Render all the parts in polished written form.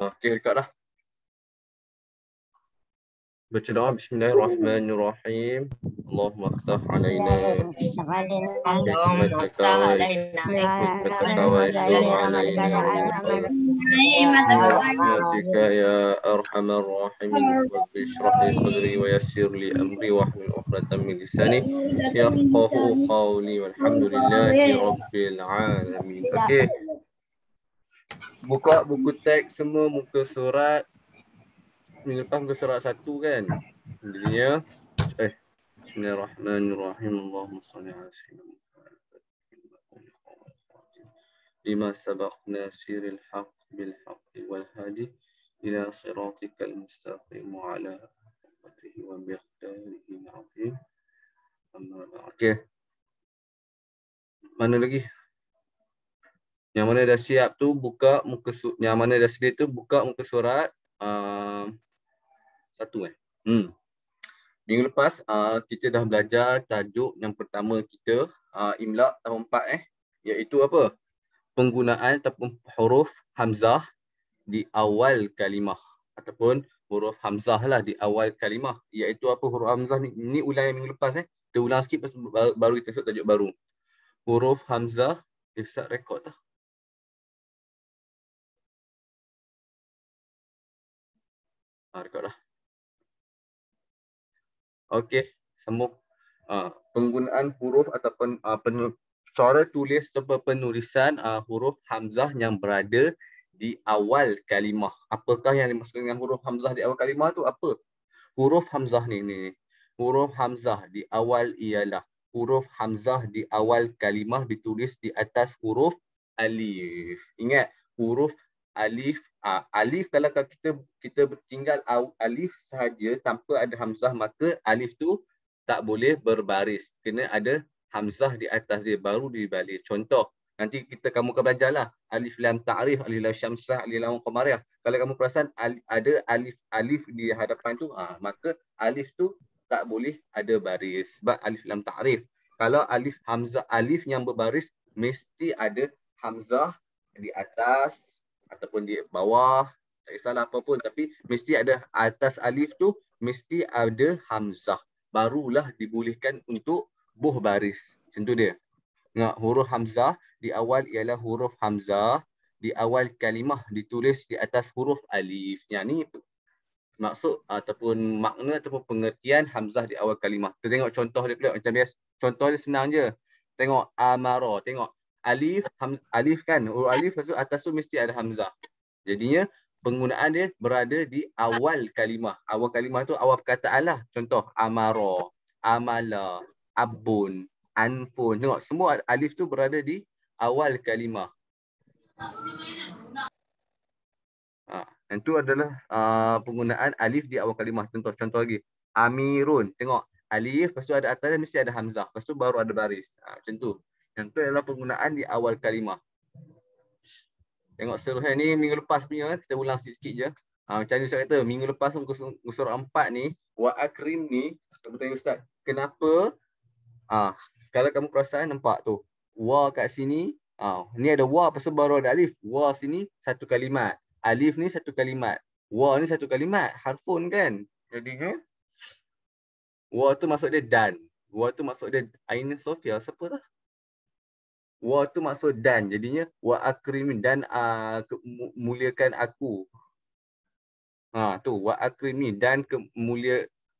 Okey, record dah. Baca doa. Bismillahirrahmanirrahim. Allahumma aftah alaina hikmataka wa hikmataka wa yasir alaina rahmatika ya arhamar rahimin. Rabbi shrah li sadri wa yassir li amri wahlul 'uqdatam min lisani yafqahu qawli walhamdulillahi rabbil alamin. Okey. Buka buku teks semua, muka surat. Minggu lepas muka surat 1 kan. Jadinya Bismillahirrahmanirrahim. Allahumma salli ala sayyidina lima sabaqna siril haqq bil haqqi wal hadi ila siratikal mustaqim wa ala alihi wa biqdarihi al-azim. Okey. Mana lagi? Yang mana dah siap tu buka muka surat. Yang mana dah sedia tu buka muka surat 1 Minggu lepas kita dah belajar tajuk yang pertama kita Imla tahun 4 iaitu apa? Penggunaan ataupun huruf hamzah di awal kalimah ataupun huruf hamzah lah di awal kalimah, iaitu apa huruf hamzah ni? Ini ulang yang minggu lepas Kita ulang sikit baru kita masuk tajuk baru. Huruf hamzah, Ustaz rekod dah. Rekod dah. Okey, sambung. Penggunaan huruf ataupun cara tulis atau penulisan huruf hamzah yang berada di awal kalimah. Apakah yang dimaksudkan dengan huruf hamzah di awal kalimah tu apa? Huruf hamzah ni. Huruf hamzah di awal ialah huruf hamzah di awal kalimah ditulis di atas huruf alif. Ingat, huruf alif. Alif kalau kita tinggal alif sahaja tanpa ada hamzah, maka alif tu tak boleh berbaris. Kena ada hamzah di atas dia baru dibaris. Contoh, nanti kamu akan belajarlah alif lam ta'rif, alif lam syamsah, alif lam qamariyah. Kalau kamu perasan ada alif di hadapan tu, maka alif tu tak boleh ada baris sebab alif lam ta'rif. Kalau alif yang berbaris mesti ada hamzah di atas ataupun di bawah, tak kisahlah apa pun, tapi mesti ada atas alif tu mesti ada hamzah, barulah dibolehkan untuk buh baris. Macam tu dia. Ingat, huruf hamzah di awal ialah huruf hamzah di awal kalimah ditulis di atas huruf alif. Yang ni maksud ataupun makna ataupun pengertian hamzah di awal kalimah. Kita tengok contoh dia pula macam biasa. Contoh dia senang je. Tengok amara, tengok alif kan, huruf alif maksud atas tu mesti ada hamzah. Jadinya penggunaan dia berada di awal kalimah. Awal kalimah tu awal perkataan lah. Contoh amara, amala, abun, anfun. Tengok semua alif tu berada di awal kalimah. Yang tu adalah penggunaan alif di awal kalimah. Contoh lagi. Amirun. Tengok alif, lepas tu ada atas dia mesti ada hamzah. Lepas tu baru ada baris. Macam tu. Yang tu adalah penggunaan di awal kalimah. Tengok seterusnya ni minggu lepas punya, kita ulang sikit-sikit je. Macam ni Ustaz kata, minggu lepas muka surat 4 ni, wa akrim ni, kita bertanya Ustaz, kenapa? Kalau kamu perasan nampak tu, wa kat sini, ni ada wa pasal baru ada alif. Wa sini satu kalimat. Alif ni satu kalimat. Wa ni satu kalimat. Harfun kan? Jadinya, wa tu maksud dia dan. Wa tu maksud dia Ain Sofia. Siapa dah? Wa tu maksud dan. Jadinya, wa akrimin dan muliakan aku. Tu, wa akrimni dan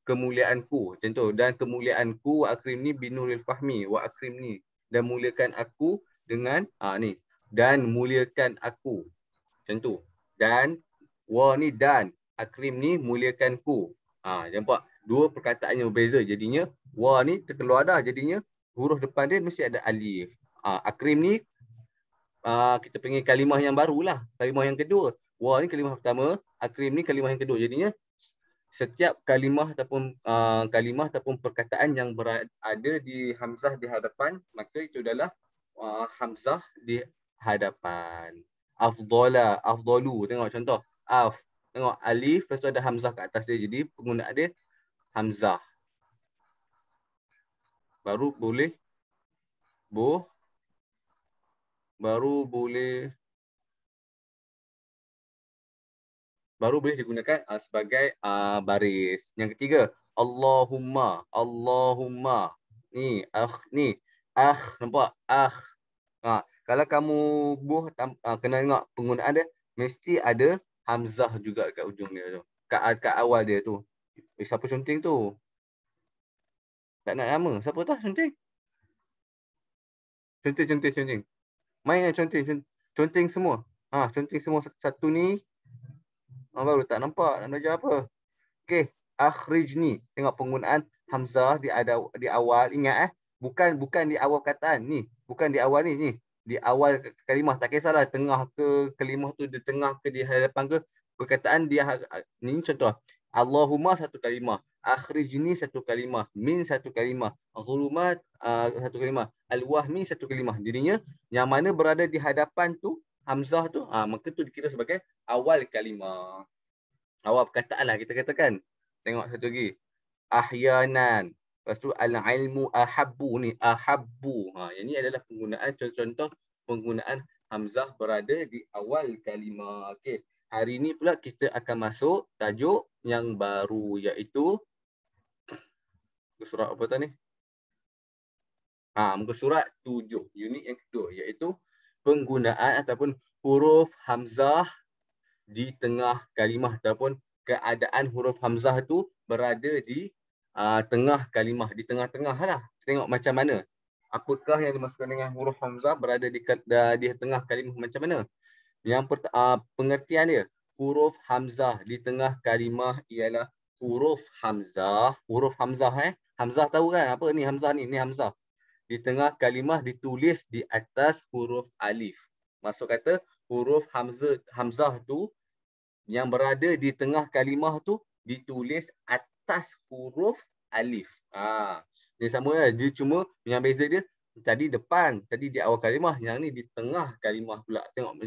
kemuliaanku. Macam tu, dan kemuliaanku, wa akrimni binuril fahmi. Wa akrimni dan muliakan aku dengan ni, dan muliakan aku. Macam tu. Dan wa ni dan, akrim ni muliakanku. Nampak dua perkataan yang berbeza. Jadinya wa ni terkeluar dah. Jadinya huruf depan dia mesti ada alif. Akrim ni kita panggil kalimah yang barulah. Kalimah yang kedua. Wa ni kalimah pertama, akrim ni kalimah yang kedua. Jadinya setiap kalimah ataupun perkataan yang berada di hamzah di hadapan, maka itu adalah hamzah di hadapan. Afdala, afdalu. Tengok contoh. Tengok alif, lepas tu ada hamzah kat atas dia. Jadi penggunaan dia hamzah. Baru boleh baru boleh digunakan sebagai baris. Yang ketiga, Allahumma, Allahumma. Ni, ni, nampak? Kalau kamu kena tengok penggunaan dia, mesti ada hamzah juga kat ujung dia tu. Kat awal dia tu. Siapa sunting tu? Tak nak nama. Siapa tu sunting? Sunting. Main dengan conteng semua. Conteng semua satu ni. Baru tak nampak nak belajar apa. Okey, akhrijni. Tengok penggunaan hamzah di awal. Ingat bukan di awal kataan ni. Bukan di awal ni. Di awal kalimah. Tak kisahlah tengah ke kalimah tu di tengah ke di hadapan ke. Perkataan dia ni contoh. Allahumma satu kalimah. Akhrijni satu kalimah. Min satu kalimah. Zulumat satu kalimah. Al-wahmi satu kalimah. Jadinya yang mana berada di hadapan tu hamzah tu, maka tu dikira sebagai awal kalimah. Awal perkataan lah kita katakan. Tengok satu lagi. Ahyanan. Lepas tu al-ilmu ahabbu ni. Ahabbu. Yang ni adalah penggunaan contoh-contoh penggunaan hamzah berada di awal kalimah. Okey. Hari ni pula kita akan masuk tajuk yang baru, iaitu muka surat apa tadi? Muka surat 7. Unit yang kedua, iaitu penggunaan ataupun huruf hamzah di tengah kalimah ataupun keadaan huruf hamzah tu berada di tengah kalimah, di tengah-tengah lah. Tengok macam mana. Apakah yang dimaksudkan dengan huruf hamzah berada di tengah kalimah macam mana? Yang pengertian dia, huruf hamzah di tengah kalimah ialah huruf hamzah. Huruf hamzah Hamzah tahu kan apa ni hamzah ni? Ni hamzah. Di tengah kalimah ditulis di atas huruf alif. Maksud kata huruf hamzah tu yang berada di tengah kalimah tu ditulis atas huruf alif. Dia sama lah. Dia cuma yang beza dia tadi depan, tadi di awal kalimah, yang ni di tengah kalimah pula. Tengok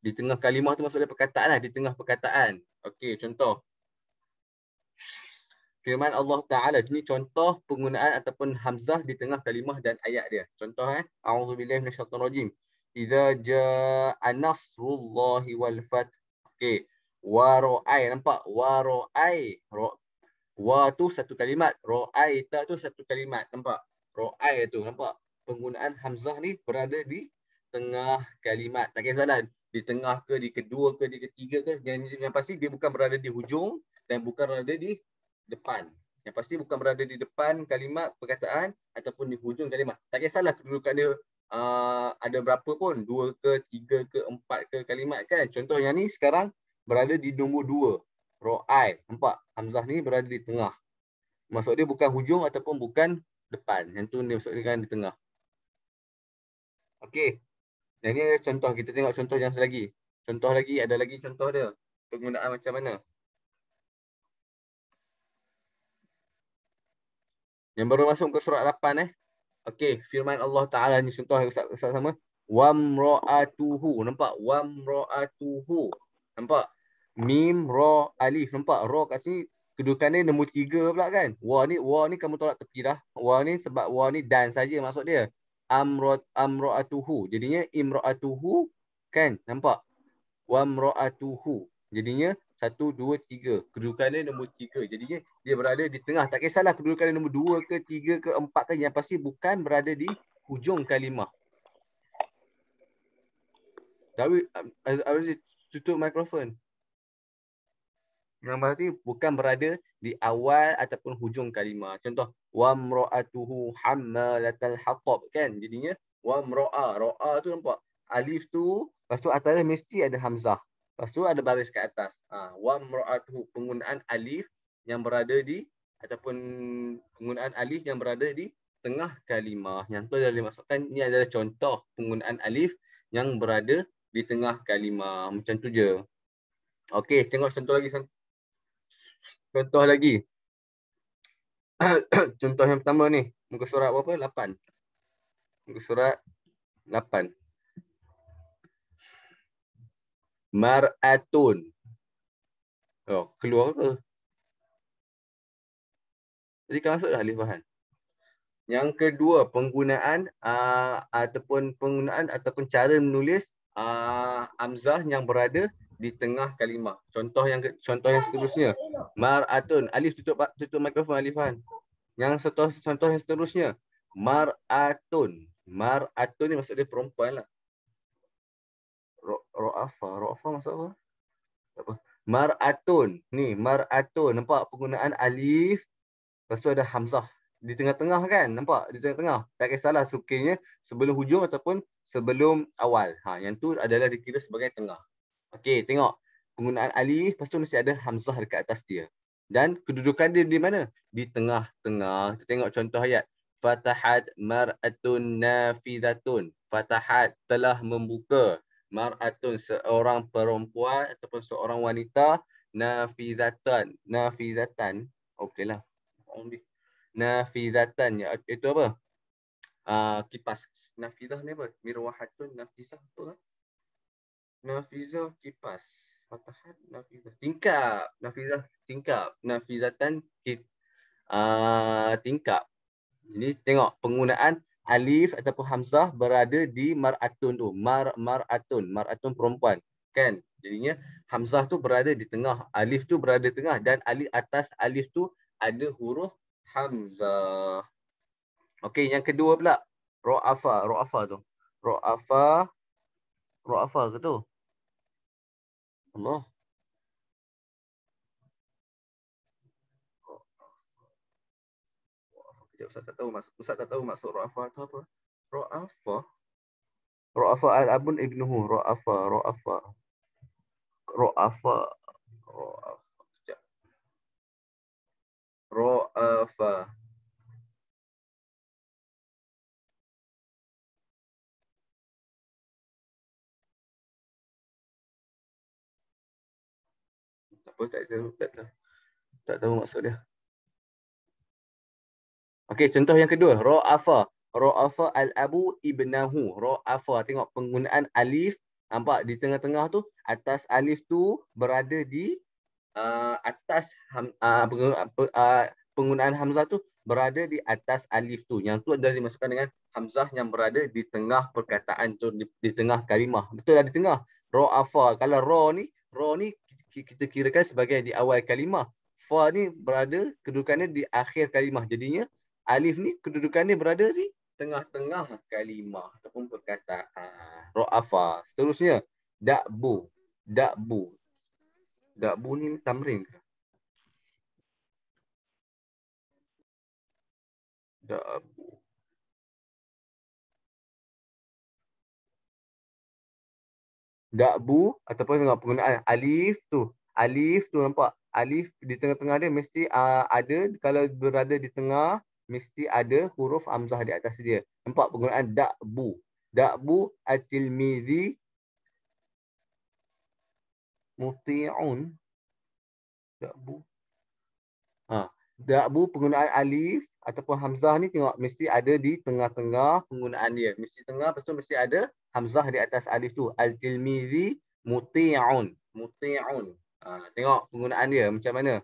di tengah kalimah tu maksudnya perkataan lah, di tengah perkataan. Okey, contoh. Firman Allah Ta'ala, ini contoh penggunaan ataupun hamzah di tengah kalimah dan ayat dia. Contoh A'udzubillahi minasyaitonirrajim. Idza jaa nasrullahi wal fath. Okey. Waro'ai, nampak? Waro'ai. Wa tu satu kalimat. Ro'aita tu satu kalimat. Nampak? Ro'ai tu, nampak? Penggunaan hamzah ni berada di tengah kalimat. Tak kisahlah di tengah ke, di kedua ke, di ketiga ke. Yang pasti dia bukan berada di hujung dan bukan berada di depan. Yang pasti bukan berada di depan kalimat perkataan ataupun di hujung kalimat. Tak kisahlah kedudukan dia ada berapa pun. 2 ke, 3 ke, 4 ke kalimat kan. Contoh yang ni sekarang berada di nombor 2. Ro'ai. Nampak? Hamzah ni berada di tengah. Maksud dia bukan hujung ataupun bukan depan. Yang tu dia maksud dia kan di tengah. Okey. Yang ni contoh. Kita tengok contoh yang selagi. Contoh lagi. Ada lagi contoh dia. Penggunaan macam mana. Yang baru masuk ke surat 8 Okey. Firman Allah Ta'ala ni contoh yang sama. Wamra'atuhu. Nampak? Wamra'atuhu. Nampak? Mim, ra, alif. Nampak? Ra kat sini kedudukan dia nombor 3 pula kan. Wa ni kamu tolak tepi dah. Wa ni sebab wa ni dan saja maksud dia. Amra'atuhu. Jadinya imra'atuhu kan. Nampak? Wamra'atuhu. Jadinya 1, 2, 3. Kedudukan dia nombor 3. Jadinya dia berada di tengah. Tak kisahlah kedudukan dia nombor 2 ke, 3 ke, 4 ke. Yang pasti bukan berada di hujung kalimah. Dawi, tutup mikrofon. Yang berarti bukan berada di awal ataupun hujung kalimah. Contoh, wamra'atuhu hammalatal hatab kan. Jadinya wamra'a. Ra'a tu nampak. Alif tu, lepas tu atasnya mesti ada hamzah. Lepas tu ada baris ke atas. Wamra'atuhu, penggunaan alif yang berada di ataupun penggunaan alif yang berada di tengah kalimah. Yang tu adalah dimaksudkan ini adalah contoh penggunaan alif yang berada di tengah kalimah. Macam tu je. Okey, tengok contoh lagi. Contoh lagi. Contoh yang pertama ni. Muka surat berapa? 8. Muka surat 8. Mar'atun. Keluar ke? Jadi kan masuk dah alif bahan. Yang kedua, penggunaan ataupun cara menulis hamzah yang berada di tengah kalimah. Contoh yang seterusnya. Mar'atun. Alif tutup mikrofon Alifan. Yang contoh yang seterusnya. Mar'atun. Mar'atun ni maksud dia perempuan lah. Ro'afa maksud apa? Tak apa. Mar'atun. Ni, mar'atun. Nampak penggunaan alif. Lepas tu ada hamzah. Di tengah-tengah kan? Nampak? Di tengah-tengah. Tak kisahlah sukirnya sebelum hujung ataupun sebelum awal. Yang tu adalah dikira sebagai tengah. Okey, tengok. Penggunaan alif, lepas tu mesti ada hamzah dekat atas dia. Dan kedudukan dia di mana? Di tengah-tengah. Kita tengok contoh ayat. Fatahat mar'atun nafidatun. Fatahat telah membuka. Mar'atun seorang perempuan ataupun seorang wanita. Nafidatan. Nafidatan. Okeylah. Nafidatan. Itu apa? Kipas. Nafidah ni apa? Mirwahatun nafisah. Apa? Nafizah kipas. Fatahat nafizah. Tingkap. Nafizah tingkap. Nafizatan tingkap. Jadi tengok penggunaan alif ataupun hamzah berada di mar'atun tu. Mar'atun. Mar'atun perempuan. Kan? Jadinya hamzah tu berada di tengah. Alif tu berada di tengah. Dan atas alif tu ada huruf hamzah. Okey, yang kedua pula. Ro'afa. Ro'afa tu. Ro'afa. Ro'afa ke tu? Allah. Ustaz tak tahu maksud Ra'afa tu apa. Ra'afa. Ra'afa al-abun ibnuhu. Ra'afa. Ra'afa. Ra'afa. Ra'afa. Ra'afa. Apa tak tahu maksud dia. Okey, contoh yang kedua. Ra'afa. Ra'afa al-abu ibnahu. Ra'afa. Tengok penggunaan alif. Nampak di tengah-tengah tu. Atas alif tu berada di atas penggunaan hamzah tu berada di atas alif tu. Yang tu adalah dimasukkan dengan hamzah yang berada di tengah perkataan tu, di tengah kalimah. Betul lah di tengah. Ra'afa. Kalau ra ni kita kirakan sebagai di awal kalimah. Fa ni berada kedudukannya di akhir kalimah. Jadinya alif ni kedudukannya berada di tengah-tengah kalimah ataupun perkataan. Ra'afa. Seterusnya da'bu. Da'bu. Da'bu ni tamrin ke? Da'bu. Da'bu ataupun tengok penggunaan alif tu. Alif tu nampak? Alif di tengah-tengah dia mesti ada. Kalau berada di tengah, mesti ada huruf hamzah di atas dia. Nampak penggunaan da'bu. Da'bu at-tilmidhi muti'un. Da'bu. Da'bu penggunaan alif ataupun hamzah ni tengok mesti ada di tengah-tengah penggunaan dia. Mesti tengah, lepas tu mesti ada hamzah di atas alif tu. Al-tilmidhi muti'un. Muti'un. Tengok penggunaan dia macam mana.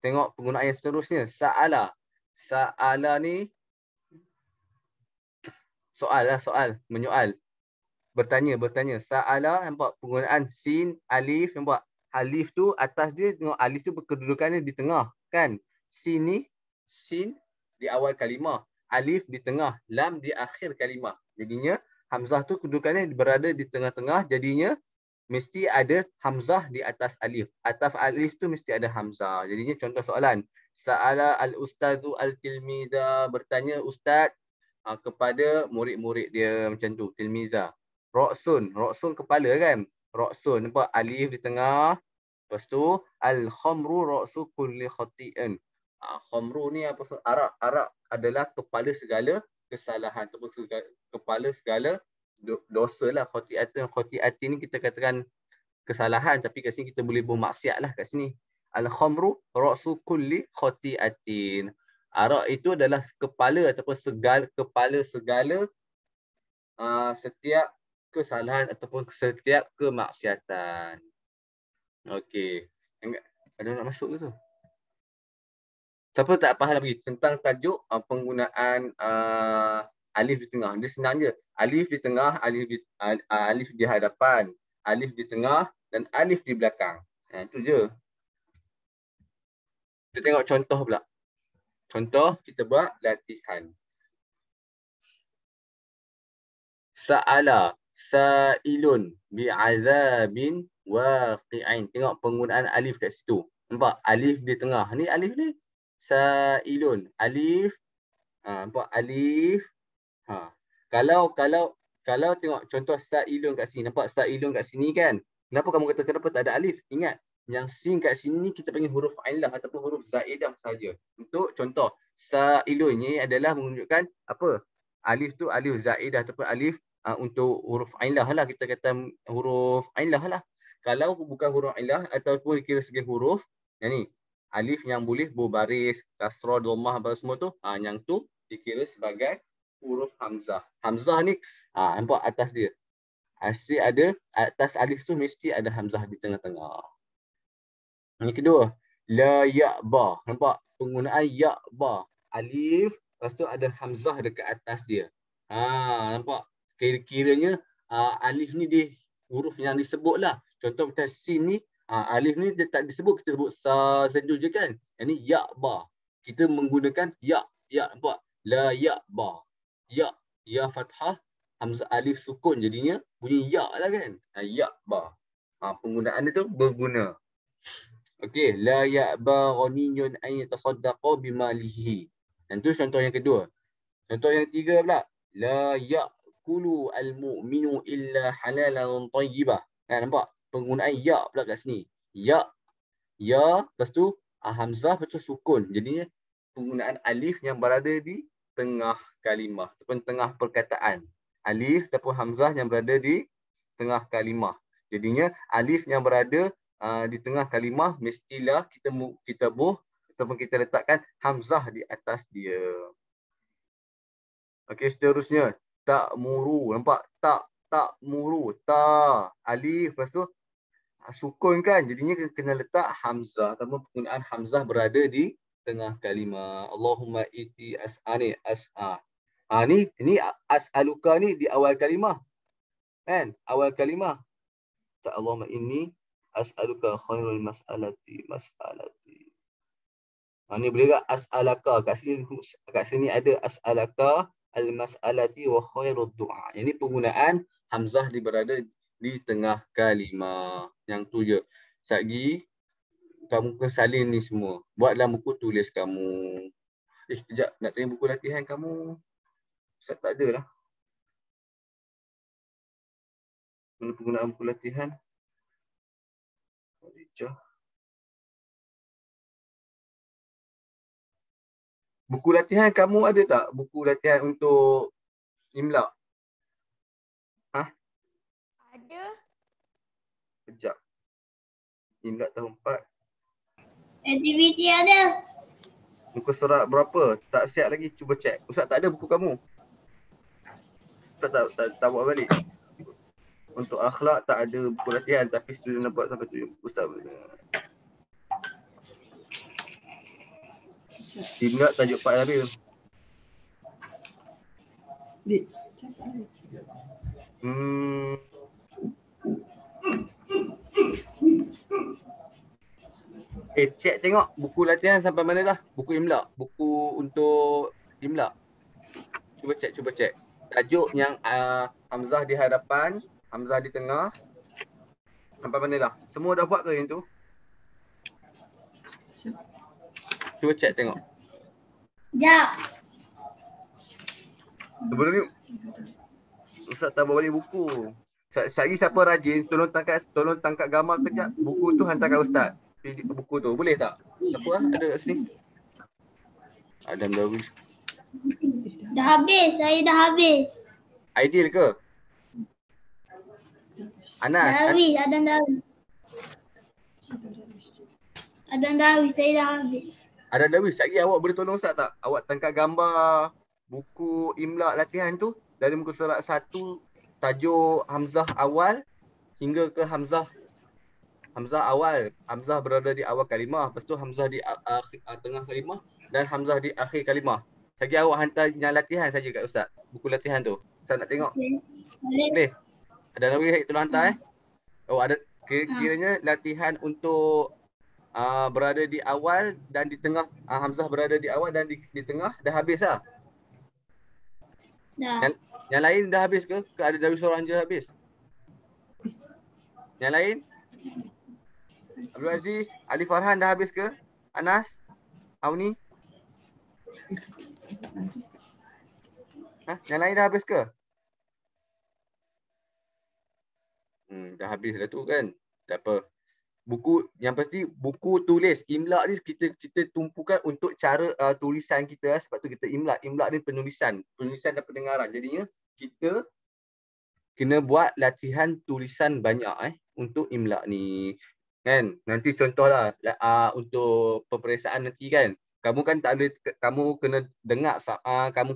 Tengok penggunaan yang seterusnya. Sa'ala. Sa'ala ni soal lah, soal. Menyoal. Bertanya. Sa'ala nampak penggunaan sin, alif. Nampak alif tu atas dia, tengok alif tu kedudukannya di tengah. Kan? Sin ni, sin di awal kalimah. Alif di tengah. Lam di akhir kalimah. Jadinya hamzah tu kedudukannya berada di tengah-tengah. Jadinya mesti ada hamzah di atas alif. Atas alif tu mesti ada hamzah. Jadinya contoh soalan. Sa'ala al-ustadhu al-tilmidha. Bertanya ustaz kepada murid-murid dia macam tu. Tilmidha. Roksun. Roksun kepala kan? Roksun. Nampak alif di tengah. Lepas tu al-khamru roksu kulli khati'in. Khamru ni apa? Arak adalah kepala segala kesalahan. Ataupun kepala segala dosa lah. Khoti'atin ni kita katakan kesalahan. Tapi kat sini kita boleh bermaksiat lah kat sini. Al-khamru roksu kulli khoti'atin. Arak itu adalah kepala ataupun kepala segala setiap kesalahan ataupun setiap kemaksiatan. Okey. Ada nak masuk ke tu? Siapa tak faham lagi tentang tajuk penggunaan alif di tengah. Dia senang je. Alif di tengah, alif di hadapan, alif di tengah dan alif di belakang. Itu je. Kita tengok contoh pula. Contoh kita buat latihan. Sa'ala sa'ilun bi'azabin waqi'ain. Tengok penggunaan alif kat situ. Nampak? Alif di tengah. Ni alif ni. Sa'ilun. Alif. Nampak? Alif. Kalau tengok contoh sa'ilun kat sini. Nampak sa'ilun kat sini kan? Kenapa kamu kata kenapa tak ada alif? Ingat. Yang sin kat sini kita panggil huruf ailah ataupun huruf zaidah saja. Untuk contoh. Sa'ilun ni adalah menunjukkan apa? Alif tu alif zaidah ataupun alif untuk huruf ailah lah. Kita kata huruf ailah lah. Kalau bukan huruf ailah ataupun kira segi huruf, yang ni alif yang boleh berbaris, kasrah, dhammah apa semua tu, yang tu dikira sebagai huruf hamzah. Hamzah ni nampak atas dia. Mesti ada atas alif tu mesti ada hamzah di tengah-tengah. Yang kedua, la ya'ba. Nampak penggunaan ya'ba. Alif, lepas tu ada hamzah dekat atas dia. Nampak? Kira-kiranya alif ni dia huruf yang disebut lah. Contoh macam sin ni, alif ni dia tak disebut, kita sebut sa saja je kan. Yang ni ya'ba. Kita menggunakan ya, nampak? La ya'ba. Ya fathah, hamzah alif sukun jadinya bunyi ya lah kan. Ya'ba. Penggunaan itu berguna. Okey, la ya'ba ghaniyun an yatasaddaqa bimalihi. Itu contoh yang kedua. Contoh yang ketiga pula, la ya'kulu al-mu'minu illa halalan tayyibah. Nampak? Penggunaan ya pula kat sini. Ya, lepas tu hamzah lepas tu sukun. Jadinya penggunaan alif yang berada di tengah kalimah ataupun tengah perkataan. Alif ataupun hamzah yang berada di tengah kalimah. Jadinya alif yang berada di tengah kalimah mestilah kita buh ataupun kita letakkan hamzah di atas dia. Okey, seterusnya ta'muru. Nampak? Ta'muru. Ta alif lepas tu sukun kan. Jadinya kena letak hamzah ataupun penggunaan hamzah berada di tengah kalimah. Allahumma iti as'ani as'a. Ni as'aluka ni di awal kalimah. Kan? Awal kalimah. Allahumma inni as'aluka khairul mas'alati. Ni boleh tak as'alaka. Kat sini ada as'alaka al-mas'alati wa khairul du'a. Yang ni penggunaan hamzah berada di tengah kalimah. Yang tu je. Sekejap kamu kena salin ni semua. Buatlah buku tulis kamu. Sekejap. Nak tanya buku latihan kamu. Ustaz tak ada lah. Mana penggunaan buku latihan? Buku latihan kamu ada tak? Buku latihan untuk imla? Ada. Sekejap. Imla tahun 4. Aktiviti ada. Muka surat berapa? Tak siap lagi. Cuba cek. Ustaz tak ada buku kamu. Ustaz tak buat balik. Untuk akhlak tak ada buku latihan. Tapi student nak buat sampai 7. Ustaz Imla tajuk Pak Aril. Cek tengok buku latihan sampai mana dah? Buku imla. Buku untuk imla. Cuba cek. Tajuk yang hamzah di hadapan, hamzah di tengah. Sampai mana dah? Semua dah buat ke yang tu? Cuba cek tengok. Jap. Sebelum ni Ustaz tak bawa balik buku. Sekali siapa rajin, tolong tangkap gambar kejap. Buku tu hantar kat Ustaz. Buku tu boleh tak? Siapa lah ada kat sini? Adam Darwish. Dah habis. Saya dah habis. Aidil ke? Anas. Darwish. Adam Darwish. Adam Darwish. Saya dah habis. Adam Darwish. Sekali awak boleh tolong Ustaz tak? Awak tangkap gambar buku imla latihan tu dari muka surat 1 tajuk hamzah awal hingga ke hamzah awal. Hamzah berada di awal kalimah, lepas tu hamzah di tengah kalimah dan hamzah di akhir kalimah. Sagi awak hantar yang latihan saja kat Ustaz. Buku latihan tu. Ustaz nak tengok. Boleh. Boleh. Boleh? Ada lagi tolong hantar Oh, ada Ha. kiranya latihan untuk berada di awal dan di tengah. Hamzah berada di awal dan di tengah dah habis lah. Dah. Yang lain dah habis ke? Ada dari seorang je habis? Yang lain? Abdul Aziz, Ali Farhan dah habis ke? Anas? Auni? Yang lain dah habis ke? Dah habis dah tu kan. Tak apa. Buku yang pasti buku tulis imla ni kita tumpukan untuk cara tulisan kita sebab tu kita imla ni penulisan dan pendengaran. Jadinya kita kena buat latihan tulisan banyak untuk imla ni kan. Nanti contohlah untuk peperiksaan nanti kan, kamu kan tak boleh, kamu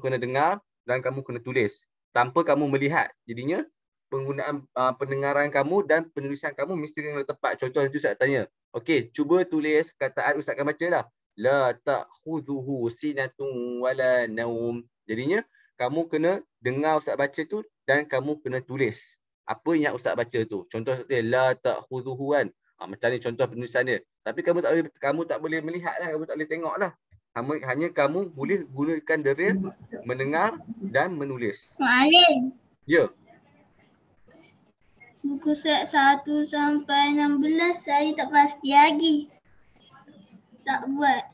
kena dengar dan kamu kena tulis tanpa kamu melihat. Jadinya penggunaan pendengaran kamu dan penulisan kamu mesti kena tepat. Contoh nanti Ustaz tanya, okey, cuba tulis perkataan, Ustaz akan baca lah. La ta'khudhuhu sinatun wala naum. Jadinya kamu kena dengar Ustaz baca tu dan kamu kena tulis apa yang Ustaz baca tu. Contoh dia la ta'khudhuhu kan. Macam ni contoh penulisan dia. Tapi kamu tak boleh melihat lah, kamu tak boleh tengok lah. Hanya kamu boleh gunakan dera mendengar dan menulis. Mu'alim. Ya. Buku set 1 sampai 16 saya tak pasti lagi. Tak buat.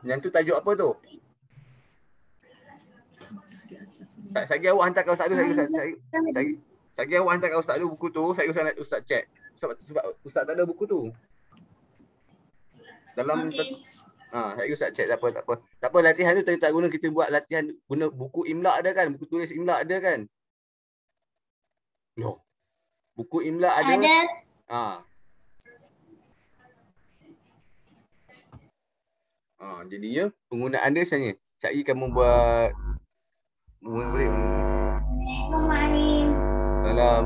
Yang tu tajuk apa tu? Sagi awak hantar kat Ustaz tu. Sagi awak hantar kat Ustaz tu buku tu. Saya Ustaz check. Sebab Ustaz tak ada buku tu. Dalam Okay. saya Ustaz check tak apa. Tak apa, latihan tu tak guna, kita buat latihan guna buku imla ada kan? Buku tulis imla ada kan? Loh. Buku imla ada. Jadinya penggunaan dia macam ni. Syari kamu buat boleh. Dalam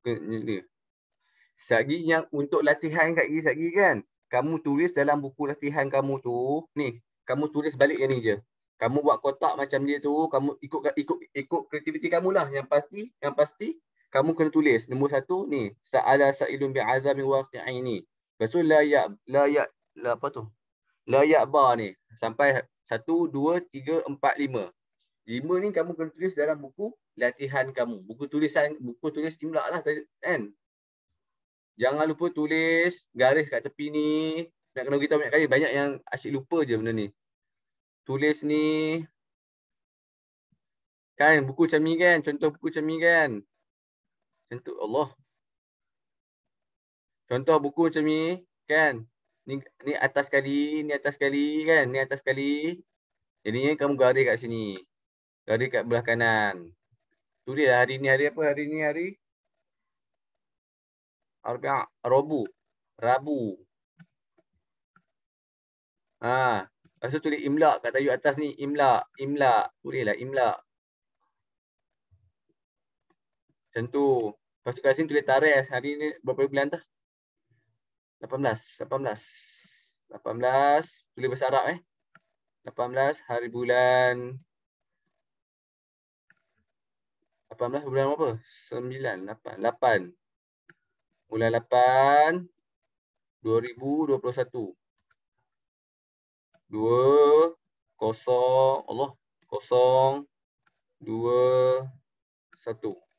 ni. Sagi yang untuk latihan kat Sagi kan, kamu tulis dalam buku latihan kamu tu, ni, kamu tulis balik yang ni je. Kamu buat kotak macam dia tu, kamu ikut kreativiti kamu lah. Yang pasti kamu kena tulis. Nombor 1 ni, sa'ala sa'ilun bi'azamin waqi'in ni. Lepas tu la apa tu? La ya'ba ni. Sampai 1 2 3 4 5. 5 ni kamu kena tulis dalam buku latihan kamu. Buku tulis imla lah kan. Jangan lupa tulis garis kat tepi ni. Nak kena beritahu banyak kali. Banyak yang asyik lupa je benda ni. Tulis ni. Kan buku macam ni kan. Contoh buku macam ni kan. Contoh Allah. Contoh buku macam ni kan. Ni atas kali. Ni atas kali kan. Ni atas kali. Jadinya kamu garis kat sini. Garis kat belah kanan. Tulis lah hari ni hari apa. Hari ni hari Rabu. Lepas tu tulis imla kat tajuk atas ni. Imla. Tulislah imla. Macam tu. Lepas tu kat sini tulis tarikh. Hari ni berapa bulan dah? 18. Tulis bahasa Arab 18 hari bulan. 18 bulan apa? 9, 8. Bulan 8 2021. 2 0 Allah 0 2 1.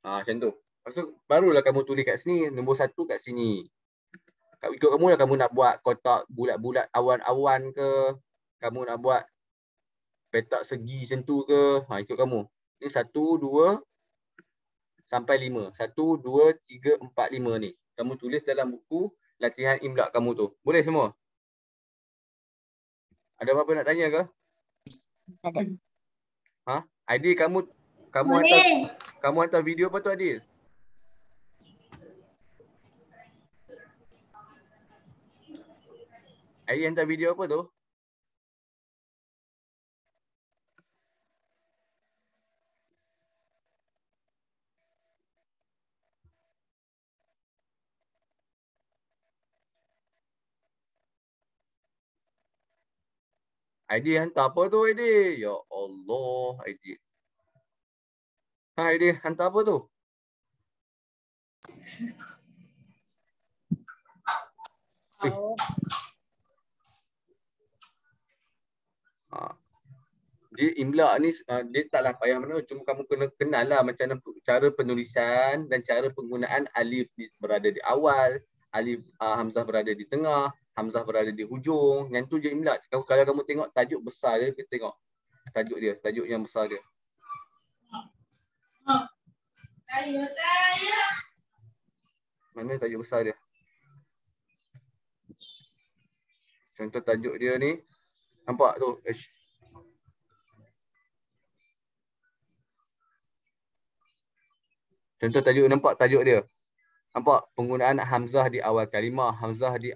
Macam tu. Lepas tu barulah kamu tulis kat sini nombor 1 kat sini. Ikut kamu lah, kamu nak buat kotak bulat-bulat awan-awan ke, kamu nak buat petak segi macam tu ke, ikut kamu. Ni 1 2 sampai 5. 1 2 3 4 5 ni. Kamu tulis dalam buku latihan imla kamu tu. Boleh semua? Ada apa-apa nak tanya ke? Adil, kamu hantar video apa tu Adil? Adil hantar video apa tu? ID hantar apa tu ID? Ya Allah, ID. ID hantar apa tu? Dia imla ni dia taklah payah mana, cuma kamu kena kenal lah macam mana cara penulisan dan cara penggunaan alif berada di awal, alif hamzah berada di tengah, hamzah berada di hujung. Yang tu je imla. Kalau kamu tengok tajuk besar dia, kita tengok tajuk dia, tajuk yang besar dia. Mana tajuk besar dia? Contoh tajuk dia ni. Nampak tu? Contoh tajuk, nampak tajuk dia? Nampak penggunaan hamzah di awal kalimah, hamzah di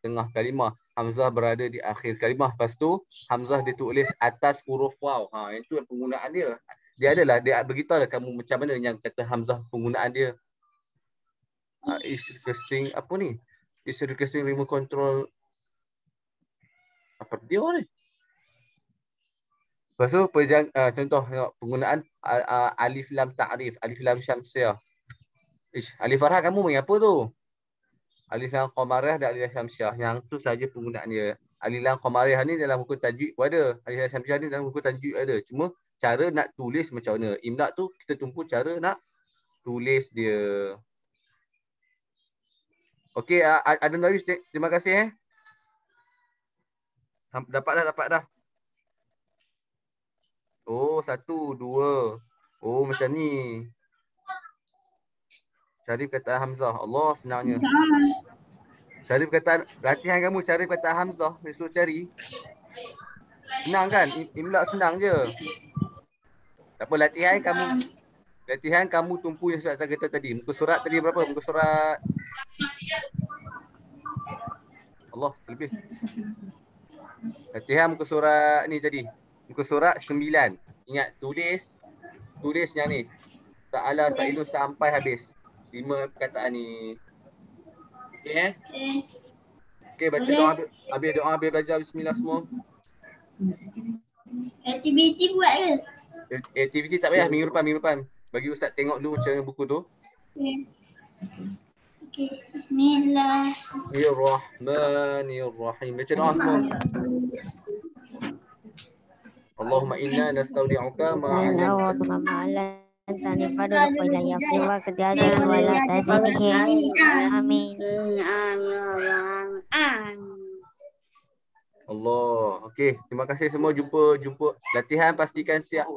tengah kalimah, hamzah berada di akhir kalimah. Lepas tu hamzah ditulis atas huruf waw. Itu penggunaan dia. Dia beritahu lah kamu macam mana yang kata hamzah penggunaan dia. Is requesting apa ni? Is requesting remote control. Apa dia ni? Lepas tu contoh penggunaan alif lam ta'rif, alif lam syamsiah. Alif Farah kamu main apa tu? Alif lam qamariyah dan alif lam syamsiah. Yang tu saja penggunaan dia. Alif lam qamariyah ni dalam buku tajwid pun ada. Alif lam syamsiah ni dalam buku tajwid ada. Cuma cara nak tulis macam mana. Imla tu kita tumpu cara nak tulis dia. Okey, ada Narius, terima kasih Dapat dah. Oh, 1, 2. Oh, macam ni. Cari perkataan hamzah. Allah, senangnya. Cari perkataan, latihan kamu cari perkataan hamzah. Dia suruh cari. Senang kan? Imla senang je. Tak apa, latihan kamu tumpu yang surat kata tadi. Muka surat tadi berapa? Muka surat Allah, lebih. Latihan muka surat ni tadi. Muka surat 9. Ingat, tulis yang ni. Ta'ala Sa'ilu sampai habis. 5 perkataan ni. Okey Okey, baca doa. Habis doa, habis belajar. Bismillah semua. Aktiviti buat ke? Aktiviti tak payah, minggu depan. Bagi Ustaz tengok dulu macam mana buku tu. Okey. Bismillah. Bismillahirrahmanirrahim. Baca doa semua. Allahumma inna nastaudi'uka ma'ala Tani pada apa saya perlu kerjaan wala tadi. Amin. Allah. Okey, terima kasih semua. Jumpa latihan, pastikan siap.